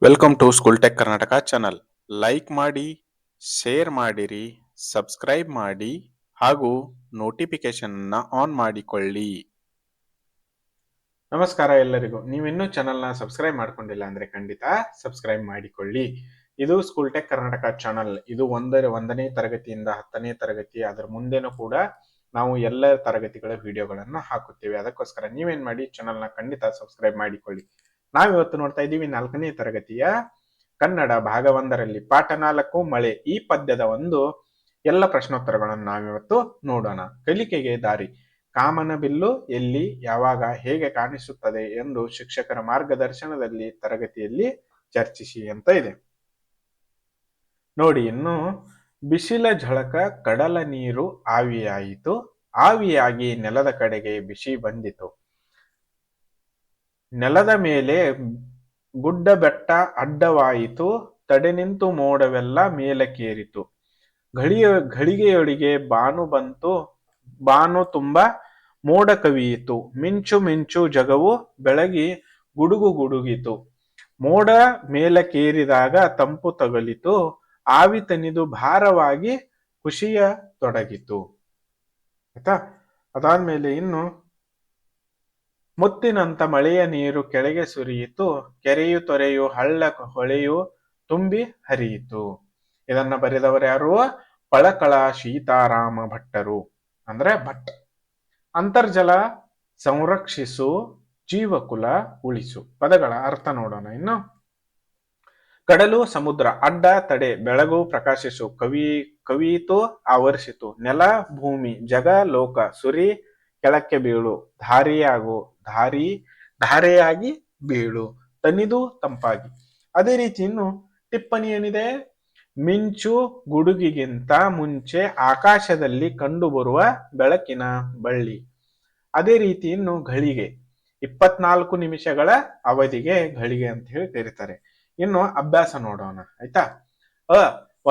Welcome to school tech Karnataka channel. Like ಮಾಡಿ, share ಮಾಡಿರಿ, subscribe ಮಾಡಿ ಹಾಗೂ ನೋಟಿಫಿಕೇಶನ್ ಆನ್ ಮಾಡಿಕೊಳ್ಳಿ. ನಮಸ್ಕಾರ ಎಲ್ಲರಿಗೂ. ನೀವಿನ್ನೂ ಚಾನಲ್ನ ಸಬ್ಸ್ಕ್ರೈಬ್ ಮಾಡ್ಕೊಂಡಿಲ್ಲ ಅಂದ್ರೆ ಖಂಡಿತ ಸಬ್ಸ್ಕ್ರೈಬ್ ಮಾಡಿಕೊಳ್ಳಿ. ಇದು ಸ್ಕೂಲ್ ಟೆಕ್ ಕರ್ನಾಟಕ ಚಾನಲ್. ಇದು ಒಂದನೇ ತರಗತಿಯಿಂದ 10ನೇ ತರಗತಿ ಅದರ ಮುಂದೆನೂ ಕೂಡ ನಾವು ಎಲ್ಲ ತರಗತಿಗಳ ವಿಡಿಯೋಗಳನ್ನು ಹಾಕುತ್ತೇವೆ. ಅದಕ್ಕೋಸ್ಕರ ನೀವೇನ್ ಮಾಡಿ ಚಾನಲ್ನ ಖಂಡಿತ ಸಬ್ಸ್ಕ್ರೈಬ್ ಮಾಡಿಕೊಳ್ಳಿ. ನಾವಿವತ್ತು ನೋಡ್ತಾ ಇದ್ದೀವಿ 4ನೇ ತರಗತಿಯ ಕನ್ನಡ ಭಾಗ 1ರಲ್ಲಿ ಪಾಠ 4 ಮಳೆ. ಈ ಪದ್ಯದ ಎಲ್ಲ ಪ್ರಶ್ನೋತ್ತರಗಳನ್ನು ನಾವಿವತ್ತು ನೋಡೋಣ. ಕಲಿಕೆಗೆ ದಾರಿ. ಕಾಮನ ಬಿಲ್ಲು ಎಲ್ಲಿ, ಯಾವಾಗ, ಹೇಗೆ ಕಾಣಿಸುತ್ತದೆ ಎಂದು ಶಿಕ್ಷಕರ ಮಾರ್ಗದರ್ಶನದಲ್ಲಿ ತರಗತಿಯಲ್ಲಿ ಚರ್ಚಿಸಿ ಅಂತ ಇದೆ ನೋಡಿ. ಇನ್ನು ಬಿಸಿಲ ಝಳಕ ಕಡಲ ನೀರು ಆವಿಯಾಯಿತು, ಆವಿಯಾಗಿ ನೆಲದ ಕಡೆಗೆ ಬಿಸಿ ಬಂದಿತು. ನೆಲದ ಮೇಲೆ ಗುಡ್ಡ ಬೆಟ್ಟ ಅಡ್ಡವಾಯಿತು, ತಡೆ ನಿಂತು ಮೋಡವೆಲ್ಲ ಮೇಲಕ್ಕೇರಿತು. ಘಳಿಗೆಯೊಳಗೆ ಬಾನು ಬಂತು, ಬಾನು ತುಂಬ ಮೋಡ ಕವಿಯಿತು. ಮಿಂಚು ಮಿಂಚು ಜಗವು ಬೆಳಗಿ ಗುಡುಗು ಗುಡುಗಿತು. ಮೋಡ ಮೇಲಕ್ಕೇರಿದಾಗ ತಂಪು ತಗಲಿತು, ಆವಿ ತನಿದು ಭಾರವಾಗಿ ಖುಷಿಯ ತೊಡಗಿತು. ಆಯ್ತಾ? ಅದಾದ್ಮೇಲೆ ಇನ್ನು ಮುತ್ತಿನಂತ ಮಳೆಯ ನೀರು ಕೆಳಗೆ ಸುರಿಯಿತು, ಕೆರೆಯು ತೊರೆಯು ಹಳ್ಳ ಹೊಳೆಯು ತುಂಬಿ ಹರಿಯಿತು. ಇದನ್ನ ಬರೆದವರು ಯಾರು? ಪಳಕಳ ಸೀತಾರಾಮ ಭಟ್ಟರು, ಅಂದ್ರೆ ಭಟ್. ಅಂತರ್ಜಲ ಸಂರಕ್ಷಿಸು, ಜೀವಕುಲ ಉಳಿಸು. ಪದಗಳ ಅರ್ಥ ನೋಡೋಣ. ಇನ್ನು ಕಡಲು ಸಮುದ್ರ ಅಡ್ಡ ತಡೆ, ಬೆಳಗು ಪ್ರಕಾಶಿಸು, ಕವಿಯಿತು ಆವರಿಸಿತು. ನೆಲ ಭೂಮಿ ಜಗ ಲೋಕ, ಸುರಿ ಕೆಳಕ್ಕೆ ಬೀಳು, ಧಾರಿಯಾಗು, ಧಾರೆಯಾಗಿ ಬೀಳು, ತನಿದು ತಂಪಾಗಿ. ಅದೇ ರೀತಿ ಇನ್ನು ಟಿಪ್ಪಣಿ ಏನಿದೆ? ಮಿಂಚು ಗುಡುಗಿಗಿಂತ ಮುಂಚೆ ಆಕಾಶದಲ್ಲಿ ಕಂಡುಬರುವ ಬೆಳಕಿನ ಬಳ್ಳಿ. ಅದೇ ರೀತಿ ಇನ್ನು ಘಳಿಗೆ 24 ನಿಮಿಷಗಳ ಅವಧಿಗೆ ಘಳಿಗೆ ಅಂತ ಹೇಳಿ ಕರೀತಾರೆ. ಇನ್ನು ಅಭ್ಯಾಸ ನೋಡೋಣ. ಆಯ್ತಾ?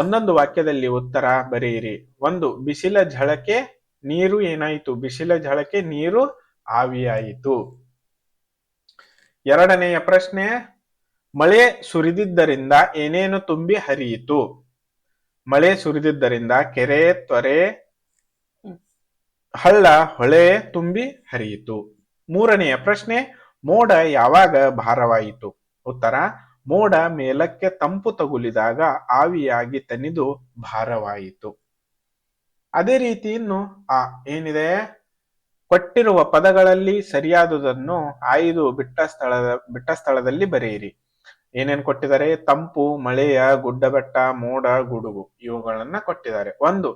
ಒಂದೊಂದು ವಾಕ್ಯದಲ್ಲಿ ಉತ್ತರ ಬರೆಯಿರಿ. 1. ಬಿಸಿಲ ಝಳಕೆ ನೀರು ಏನಾಯಿತು? ಬಿಸಿಲ ಝಳಕೆ ನೀರು ಆವಿಯಾಯಿತು. 2ನೆಯ ಪ್ರಶ್ನೆ, ಮಳೆ ಸುರಿದಿದ್ದರಿಂದ ಏನೇನು ತುಂಬಿ ಹರಿಯಿತು? ಮಳೆ ಸುರಿದಿದ್ದರಿಂದ ಕೆರೆ ತೊರೆ ಹಳ್ಳ ಹೊಳೆ ತುಂಬಿ ಹರಿಯಿತು. 3ನೆಯ ಪ್ರಶ್ನೆ, ಮೋಡ ಯಾವಾಗ ಭಾರವಾಯಿತು? ಉತ್ತರ, ಮೋಡ ಮೇಲಕ್ಕೆ ತಂಪು ತಗುಲಿದಾಗ ಆವಿಯಾಗಿ ತನಿದು ಭಾರವಾಯಿತು. ಅದೇ ರೀತಿ ಇನ್ನು ಏನಿದೆ? ಕೊಟ್ಟಿರುವ ಪದಗಳಲ್ಲಿ ಸರಿಯಾದುದನ್ನು ಆಯ್ದು ಬಿಟ್ಟ ಸ್ಥಳದಲ್ಲಿ ಬರೆಯಿರಿ. ಏನೇನು ಕೊಟ್ಟಿದ್ದಾರೆ? ತಂಪು, ಮಳೆಯ, ಗುಡ್ಡಬೆಟ್ಟ, ಮೋಡ, ಗುಡುಗು ಇವುಗಳನ್ನ ಕೊಟ್ಟಿದ್ದಾರೆ. 1.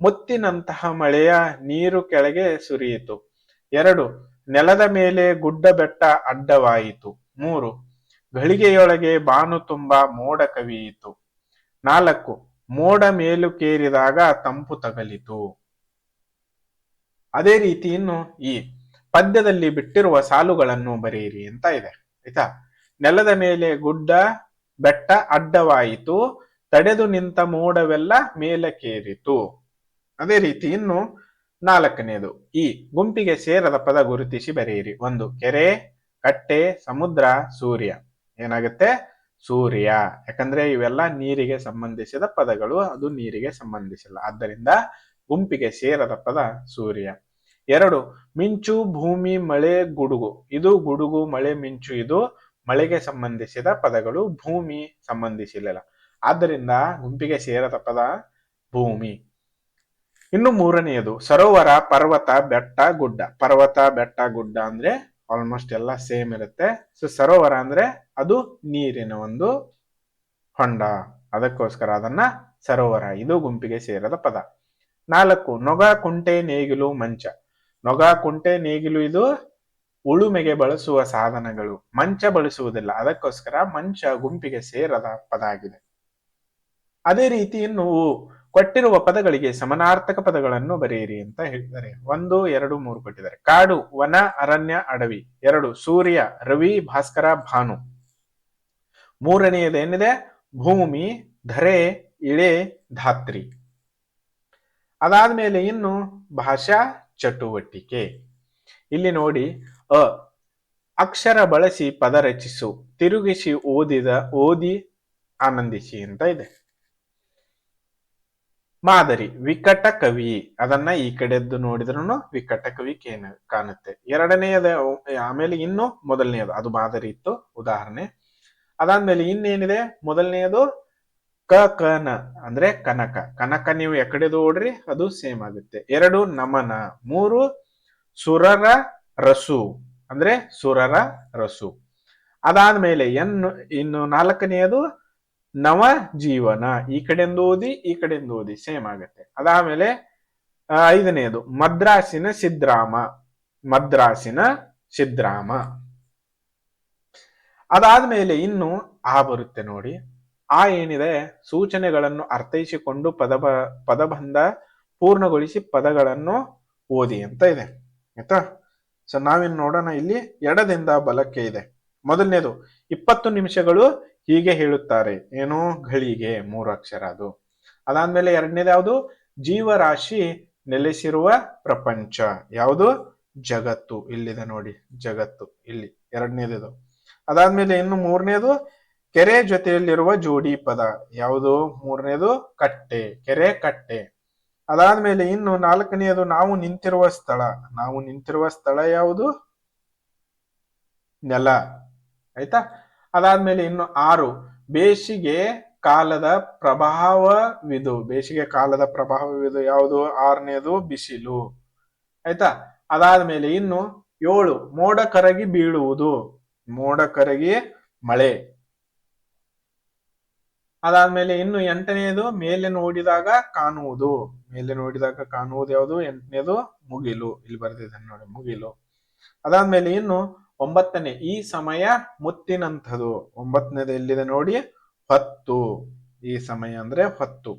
ಮುತ್ತಿನಂತಹ ಮಳೆಯ ನೀರು ಕೆಳಗೆ ಸುರಿಯಿತು. 2. ನೆಲದ ಮೇಲೆ ಗುಡ್ಡ ಬೆಟ್ಟ ಅಡ್ಡವಾಯಿತು. 3. ಘಳಿಗೆಯೊಳಗೆ ಬಾನು ತುಂಬ ಮೋಡ ಕವಿಯಿತು. 4. ಮೋಡ ಮೇಲುಕೇರಿದಾಗ ತಂಪು ತಗಲಿತು. ಅದೇ ರೀತಿ ಇನ್ನು ಈ ಪದ್ಯದಲ್ಲಿ ಬಿಟ್ಟಿರುವ ಸಾಲುಗಳನ್ನು ಬರೆಯಿರಿ ಅಂತ ಇದೆ. ಆಯ್ತಾ? ನೆಲದ ಮೇಲೆ ಗುಡ್ಡ ಬೆಟ್ಟ ಅಡ್ಡವಾಯಿತು, ತಡೆದು ನಿಂತ ಮೋಡವೆಲ್ಲ ಮೇಲಕ್ಕೇರಿತು. ಅದೇ ರೀತಿ ಇನ್ನು 4ನೇದು, ಈ ಗುಂಪಿಗೆ ಸೇರದ ಪದ ಗುರುತಿಸಿ ಬರೆಯಿರಿ. 1. ಕೆರೆ, ಕಟ್ಟೆ, ಸಮುದ್ರ, ಸೂರ್ಯ. ಏನಾಗುತ್ತೆ? ಸೂರ್ಯ. ಯಾಕಂದ್ರೆ ಇವೆಲ್ಲ ನೀರಿಗೆ ಸಂಬಂಧಿಸಿದ ಪದಗಳು, ಅದು ನೀರಿಗೆ ಸಂಬಂಧಿಸಿಲ್ಲ. ಆದ್ದರಿಂದ ಗುಂಪಿಗೆ ಸೇರದ ಪದ ಸೂರ್ಯ. 2. ಮಿಂಚು, ಭೂಮಿ, ಮಳೆ, ಗುಡುಗು. ಇದು ಗುಡುಗು, ಮಳೆ, ಮಿಂಚು ಇದು ಮಳೆಗೆ ಸಂಬಂಧಿಸಿದ ಪದಗಳು, ಭೂಮಿ ಸಂಬಂಧಿಸಿಲ್ಲ. ಆದ್ದರಿಂದ ಗುಂಪಿಗೆ ಸೇರದ ಪದ ಭೂಮಿ. ಇನ್ನು 3ನೇದು, ಸರೋವರ, ಪರ್ವತ, ಬೆಟ್ಟ, ಗುಡ್ಡ. ಪರ್ವತ, ಬೆಟ್ಟ, ಗುಡ್ಡ ಅಂದ್ರೆ ಆಲ್ಮೋಸ್ಟ್ ಎಲ್ಲ ಸೇಮ್ ಇರುತ್ತೆ. ಸೊ ಸರೋವರ ಅಂದ್ರೆ ಅದು ನೀರಿನ ಒಂದು ಹೊಂಡ, ಅದಕ್ಕೋಸ್ಕರ ಅದನ್ನ ಸರೋವರ. ಇದು ಗುಂಪಿಗೆ ಸೇರದ ಪದ. 4. ನೊಗ, ಕುಂಟೆ, ನೇಗಿಲು, ಮಂಚ. ನೊಗ, ಕುಂಟೆ, ನೇಗಿಲು ಇದು ಉಳುಮೆಗೆ ಬಳಸುವ ಸಾಧನಗಳು, ಮಂಚ ಬಳಸುವುದಿಲ್ಲ. ಅದಕ್ಕೋಸ್ಕರ ಮಂಚ ಗುಂಪಿಗೆ ಸೇರದ ಪದ ಆಗಿದೆ. ಅದೇ ರೀತಿ ಇನ್ನು ಕೊಟ್ಟಿರುವ ಪದಗಳಿಗೆ ಸಮಾನಾರ್ಥಕ ಪದಗಳನ್ನು ಬರೆಯಿರಿ ಅಂತ ಹೇಳಿದ್ದಾರೆ. 1, 2, 3 ಕೊಟ್ಟಿದ್ದಾರೆ. ಕಾಡು, ವನ, ಅರಣ್ಯ, ಅಡವಿ. 2. ಸೂರ್ಯ, ರವಿ, ಭಾಸ್ಕರ, ಭಾನು. 3ನೇದು ಏನಿದೆ? ಭೂಮಿ, ಧರೆ, ಇಳೆ, ಧಾತ್ರಿ. ಅದಾದ್ಮೇಲೆ ಇನ್ನು ಭಾಷಾ ಚಟುವಟಿಕೆ. ಇಲ್ಲಿ ನೋಡಿ, ಅಕ್ಷರ ಬಳಸಿ ಪದ ರಚಿಸು, ತಿರುಗಿಸಿ ಓದಿ ಆನಂದಿಸಿ ಅಂತ ಇದೆ. ಮಾದರಿ ವಿಕಟ ಕವಿ, ಅದನ್ನ ಈ ಕಡೆದ್ದು ನೋಡಿದ್ರು ವಿಕಟ ಕವಿ ಕಾಣುತ್ತೆ. ಎರಡನೆಯದ ಆಮೇಲೆ ಇನ್ನು ಮೊದಲನೆಯದು ಅದು ಮಾದರಿ ಇತ್ತು ಉದಾಹರಣೆ. ಅದಾದ್ಮೇಲೆ ಇನ್ನೇನಿದೆ, ಮೊದಲನೆಯದು ಕನ ಅಂದ್ರೆ ಕನಕ. ಕನಕ ನೀವು ಎಕಡೆದು ಓಡ್ರಿ ಅದು ಸೇಮ್ ಆಗುತ್ತೆ. 2 ನಮನ. 3 ಸುರರ ರಸು ಅಂದ್ರೆ ಸುರರ ರಸು. ಅದಾದ್ಮೇಲೆ ಇನ್ನು 4ನೆಯದು ನವ ಜೀವನ. ಈ ಕಡೆಯಿಂದ ಓದಿ ಈ ಕಡೆಯಿಂದ ಓದಿ ಸೇಮ್ ಆಗುತ್ತೆ. ಅದಾದ್ಮೇಲೆ 5ನೆಯದು ಮದ್ರಾಸಿನ ಸಿದ್ರಾಮ. ಮದ್ರಾಸಿನ ಸಿದ್ರಾಮ. ಅದಾದ್ಮೇಲೆ ಇನ್ನು ಆ ಬರುತ್ತೆ ನೋಡಿ. ಆ ಏನಿದೆ, ಸೂಚನೆಗಳನ್ನು ಅರ್ಥೈಸಿಕೊಂಡು ಪದಬಂಧ ಪೂರ್ಣಗೊಳಿಸಿ ಪದಗಳನ್ನು ಓದಿ ಅಂತ ಇದೆ ಆಯ್ತಾ. ಸೊ ನಾವಿನ್ ನೋಡೋಣ, ಇಲ್ಲಿ ಎಡದಿಂದ ಬಲಕ್ಕೆ ಇದೆ. ಮೊದಲನೇದು 20 ನಿಮಿಷಗಳು ಹೀಗೆ ಹೇಳುತ್ತಾರೆ. ಏನು, ಘಳಿಗೆ 3 ಅಕ್ಷರ ಅದು. ಅದಾದ್ಮೇಲೆ ಎರಡನೇದು ಯಾವುದು, ಜೀವರಾಶಿ ನೆಲೆಸಿರುವ ಪ್ರಪಂಚ. ಯಾವುದು, ಜಗತ್ತು. ಇಲ್ಲಿದೆ ನೋಡಿ ಜಗತ್ತು, ಇಲ್ಲಿ ಎರಡನೇದು. ಅದಾದ್ಮೇಲೆ ಇನ್ನು 3ನೇದು ಕೆರೆ ಜೊತೆಯಲ್ಲಿರುವ ಜೋಡಿ ಪದ. ಯಾವುದು, 3ನೇದು ಕಟ್ಟೆ, ಕೆರೆ ಕಟ್ಟೆ. ಅದಾದ್ಮೇಲೆ ಇನ್ನು 4ನೆಯದು ನಾವು ನಿಂತಿರುವ ಸ್ಥಳ. ನಾವು ನಿಂತಿರುವ ಸ್ಥಳ ಯಾವುದು, ನೆಲ ಆಯ್ತಾ. ಅದಾದ್ಮೇಲೆ ಇನ್ನು 6 ಬೇಸಿಗೆ ಕಾಲದ ಪ್ರಭಾವವಿದು. ಬೇಸಿಗೆ ಕಾಲದ ಪ್ರಭಾವವಿದು ಯಾವುದು, 6ನೇದು ಬಿಸಿಲು ಆಯ್ತಾ. ಅದಾದ್ಮೇಲೆ ಇನ್ನು 7 ಮೋಡ ಕರಗಿ ಬೀಳುವುದು. ಮೋಡ ಕರಗಿ ಮಳೆ. ಅದಾದ್ಮೇಲೆ ಇನ್ನು 8ನೇದು ಮೇಲೆ ನೋಡಿದಾಗ ಕಾಣುವುದು. ಮೇಲೆ ನೋಡಿದಾಗ ಕಾಣುವುದು ಯಾವುದು, 8ನೇದು ಮುಗಿಲು. ಇಲ್ಲಿ ಬರ್ದಿದ್ದಾನೆ ನೋಡಿ ಮುಗಿಲು. ಅದಾದ್ಮೇಲೆ ಇನ್ನು 9ನೇ ಈ ಸಮಯ ಮುತ್ತಿನಂಥದು. 9ನೇದು ಎಲ್ಲಿದೆ ನೋಡಿ, ಹೊತ್ತು. ಈ ಸಮಯ ಅಂದ್ರೆ ಹೊತ್ತು.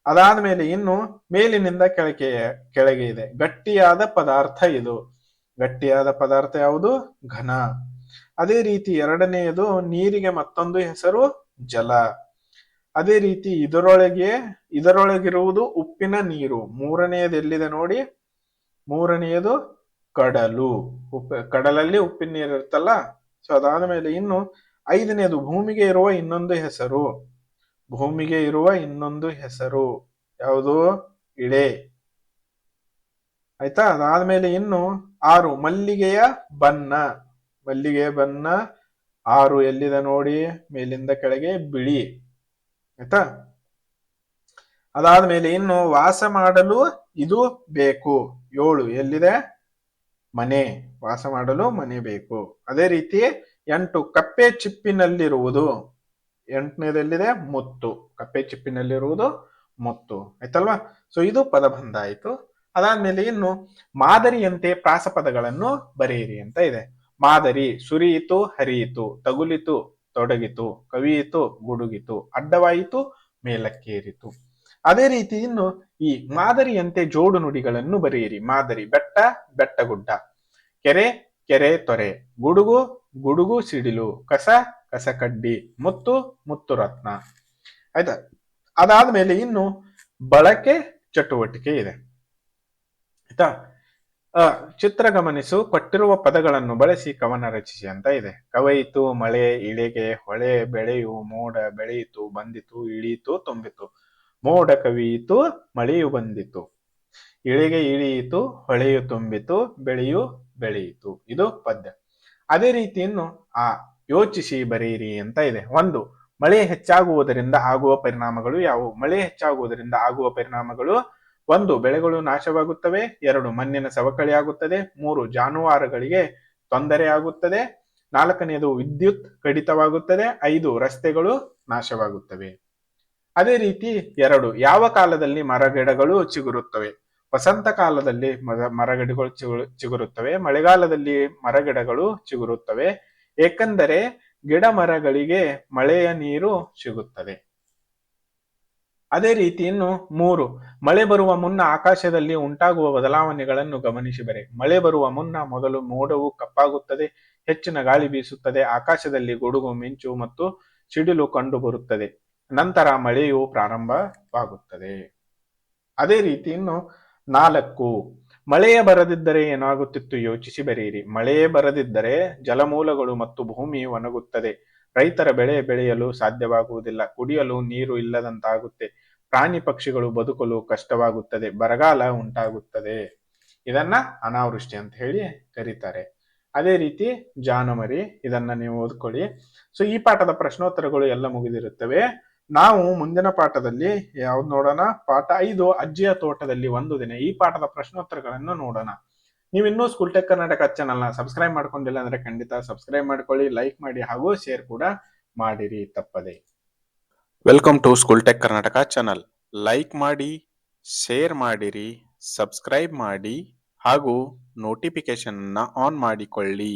ಅದಾದ್ಮೇಲೆ ಇನ್ನು ಮೇಲಿನಿಂದ ಕೆಳಗೆ ಇದೆ, ಗಟ್ಟಿಯಾದ ಪದಾರ್ಥ ಇದು. ಗಟ್ಟಿಯಾದ ಪದಾರ್ಥ ಯಾವುದು, ಘನ. ಅದೇ ರೀತಿ 2ನೇದು ನೀರಿಗೆ ಮತ್ತೊಂದು ಹೆಸರು ಜಲ. ಅದೇ ರೀತಿ ಇದರೊಳಗಿರುವುದು ಉಪ್ಪಿನ ನೀರು. 3ನೇದು ಎಲ್ಲಿದೆ ನೋಡಿ, 3ನೇದು ಕಡಲು. ಕಡಲಲ್ಲಿ ಉಪ್ಪಿನ ನೀರು ಇರುತ್ತಲ್ಲ. ಸೊ ಅದಾದ್ಮೇಲೆ ಇನ್ನು 5ನೇದು ಭೂಮಿಗೆ ಇರುವ ಇನ್ನೊಂದು ಹೆಸರು. ಭೂಮಿಗೆ ಇರುವ ಇನ್ನೊಂದು ಹೆಸರು ಯಾವುದು, ಇಳೆ ಆಯ್ತಾ. ಅದಾದ್ಮೇಲೆ ಇನ್ನು 6 ಮಲ್ಲಿಗೆಯ ಬಣ್ಣ. ಮಲ್ಲಿಗೆಯ ಬಣ್ಣ 6 ಎಲ್ಲಿದೆ ನೋಡಿ, ಮೇಲಿಂದ ಕೆಳಗೆ ಬಿಳಿ ಆಯ್ತಾ. ಅದಾದ್ಮೇಲೆ ಇನ್ನು ವಾಸ ಮಾಡಲು ಇದು ಬೇಕು. 7 ಎಲ್ಲಿದೆ, ಮನೆ. ವಾಸ ಮಾಡಲು ಮನೆ ಬೇಕು. ಅದೇ ರೀತಿ 8 ಕಪ್ಪೆ ಚಿಪ್ಪಿನಲ್ಲಿರುವುದು. 8ನೇದೆಲ್ಲಿದೆ, ಮುತ್ತು. ಕಪ್ಪೆ ಚಿಪ್ಪಿನಲ್ಲಿರುವುದು ಮುತ್ತು ಆಯ್ತಲ್ವಾ. ಸೊ ಇದು ಪದಬಂಧ ಆಯ್ತು. ಅದಾದ್ಮೇಲೆ ಇನ್ನು ಮಾದರಿಯಂತೆ ಪ್ರಾಸಪದಗಳನ್ನು ಬರೆಯಿರಿ ಅಂತ ಇದೆ. ಮಾದರಿ ಸುರಿಯಿತು ಹರಿಯಿತು, ತಗುಲಿತು ತೊಡಗಿತು, ಕವಿಯಿತು ಗುಡುಗಿತು, ಅಡ್ಡವಾಯಿತು ಮೇಲಕ್ಕೇರಿತು. ಅದೇ ರೀತಿ ಇನ್ನು ಈ ಮಾದರಿಯಂತೆ ಜೋಡು ನುಡಿಗಳನ್ನು ಬರೆಯಿರಿ. ಮಾದರಿ ಬೆಟ್ಟ ಬೆಟ್ಟಗುಡ್ಡ, ಕೆರೆ ಕೆರೆ ತೊರೆ, ಗುಡುಗು ಗುಡುಗು ಸಿಡಿಲು, ಕಸ ಕಸಕಡ್ಡಿ, ಮುತ್ತು ಮುತ್ತು ರತ್ನ ಆಯ್ತಾ. ಅದಾದ್ಮೇಲೆ ಇನ್ನು ಬಳಕೆ ಚಟುವಟಿಕೆ ಇದೆ ಆಯ್ತಾ. ಚಿತ್ರ ಗಮನಿಸು, ಕೊಟ್ಟಿರುವ ಪದಗಳನ್ನು ಬಳಸಿ ಕವನ ರಚಿಸಿ ಅಂತ ಇದೆ. ಕವಯಿತು ಮಳೆ ಇಳೆಗೆ, ಹೊಳೆ ಬೆಳೆಯು, ಮೋಡ ಬೆಳೆಯಿತು ಬಂದಿತು, ಇಳಿಯಿತು ತುಂಬಿತು, ಮೋಡ ಕವಿಯಿತು ಮಳೆಯು ಬಂದಿತು, ಇಳೆಗೆ ಇಳಿಯಿತು, ಹೊಳೆಯು ತುಂಬಿತು, ಬೆಳೆಯು ಬೆಳೆಯಿತು. ಇದು ಪದ್ಯ. ಅದೇ ರೀತಿ ಇನ್ನು ಯೋಚಿಸಿ ಬರೆಯಿರಿ ಅಂತ ಇದೆ. 1 ಮಳೆ ಹೆಚ್ಚಾಗುವುದರಿಂದ ಆಗುವ ಪರಿಣಾಮಗಳು ಯಾವುವು. ಮಳೆ ಹೆಚ್ಚಾಗುವುದರಿಂದ ಆಗುವ ಪರಿಣಾಮಗಳು: 1 ಬೆಳೆಗಳು ನಾಶವಾಗುತ್ತವೆ, 2 ಮಣ್ಣಿನ ಸವಕಳಿ ಆಗುತ್ತದೆ, 3 ಜಾನುವಾರುಗಳಿಗೆ ತೊಂದರೆ ಆಗುತ್ತದೆ, 4ನೇದು ವಿದ್ಯುತ್ ಕಡಿತವಾಗುತ್ತದೆ, 5 ರಸ್ತೆಗಳು ನಾಶವಾಗುತ್ತವೆ. ಅದೇ ರೀತಿ 2 ಯಾವ ಕಾಲದಲ್ಲಿ ಮರಗಿಡಗಳು ಚಿಗುರುತ್ತವೆ. ವಸಂತ ಕಾಲದಲ್ಲಿ ಮರಗಿಡಗಳು ಚಿಗುರುತ್ತವೆ, ಮಳೆಗಾಲದಲ್ಲಿ ಮರಗಿಡಗಳು ಚಿಗುರುತ್ತವೆ, ಏಕೆಂದರೆ ಗಿಡ ಮರಗಳಿಗೆ ಮಳೆಯ ನೀರು ಸಿಗುತ್ತದೆ. ಅದೇ ರೀತಿ ಇನ್ನು 3 ಮಳೆ ಬರುವ ಮುನ್ನ ಆಕಾಶದಲ್ಲಿ ಉಂಟಾಗುವ ಬದಲಾವಣೆಗಳನ್ನು ಗಮನಿಸಿ ಬರೆ. ಮಳೆ ಬರುವ ಮುನ್ನ ಮೊದಲು ಮೋಡವು ಕಪ್ಪಾಗುತ್ತದೆ, ಹೆಚ್ಚಿನ ಗಾಳಿ ಬೀಸುತ್ತದೆ, ಆಕಾಶದಲ್ಲಿ ಗುಡುಗು ಮಿಂಚು ಮತ್ತು ಸಿಡಿಲು ಕಂಡು ಬರುತ್ತದೆ, ನಂತರ ಮಳೆಯು ಪ್ರಾರಂಭವಾಗುತ್ತದೆ. ಅದೇ ರೀತಿ ಇನ್ನು 4 ಮಳೆಯೇ ಬರದಿದ್ದರೆ ಏನಾಗುತ್ತಿತ್ತು ಯೋಚಿಸಿ ಬರೆಯಿರಿ. ಮಳೆಯೇ ಬರದಿದ್ದರೆ ಜಲಮೂಲಗಳು ಮತ್ತು ಭೂಮಿ ಒಣಗುತ್ತದೆ, ರೈತರ ಬೆಳೆ ಬೆಳೆಯಲು ಸಾಧ್ಯವಾಗುವುದಿಲ್ಲ, ಕುಡಿಯಲು ನೀರು ಇಲ್ಲದಂತಾಗುತ್ತೆ, ಪ್ರಾಣಿ ಪಕ್ಷಿಗಳು ಬದುಕಲು ಕಷ್ಟವಾಗುತ್ತದೆ, ಬರಗಾಲ ಉಂಟಾಗುತ್ತದೆ. ಇದನ್ನ ಅನಾವೃಷ್ಟಿ ಅಂತ ಹೇಳಿ ಕರೀತಾರೆ. ಅದೇ ರೀತಿ ಜಾನಮರಿ, ಇದನ್ನ ನೀವು ಓದ್ಕೊಳ್ಳಿ. ಸೊ ಈ ಪಾಠದ ಪ್ರಶ್ನೋತ್ತರಗಳು ಎಲ್ಲ ಮುಗಿದಿರುತ್ತವೆ. ನಾವು ಮುಂದಿನ ಪಾಠದಲ್ಲಿ ಯಾವ್ದು ನೋಡೋಣ? ಪಾಠ 5 ಅಜ್ಜಿಯ ತೋಟದಲ್ಲಿ ಒಂದು ದಿನ. ಈ ಪಾಠದ ಪ್ರಶ್ನೋತ್ತರಗಳನ್ನು ನೋಡೋಣ. ನೀವು ಇನ್ನೂ ಸ್ಕೂಲ್ ಟೆಕ್ ಕರ್ನಾಟಕ ಚಾನಲ್ನ ಸಬ್ಸ್ಕ್ರೈಬ್ ಮಾಡ್ಕೊಂಡಿಲ್ಲ ಅಂದ್ರೆ ಖಂಡಿತ ಸಬ್ಸ್ಕ್ರೈಬ್ ಮಾಡ್ಕೊಳ್ಳಿ, ಲೈಕ್ ಮಾಡಿ ಹಾಗೂ ಶೇರ್ ಕೂಡ ಮಾಡಿರಿ ತಪ್ಪದೆ. Welcome to school tech Karnataka channel. Like ಮಾಡಿ, ಶೇರ್ ಮಾಡಿರಿ, ಸಬ್ಸ್ಕ್ರೈಬ್ ಮಾಡಿ ಹಾಗೂ ನೋಟಿಫಿಕೇಶನ್ ಆನ್ ಮಾಡಿಕೊಳ್ಳಿ.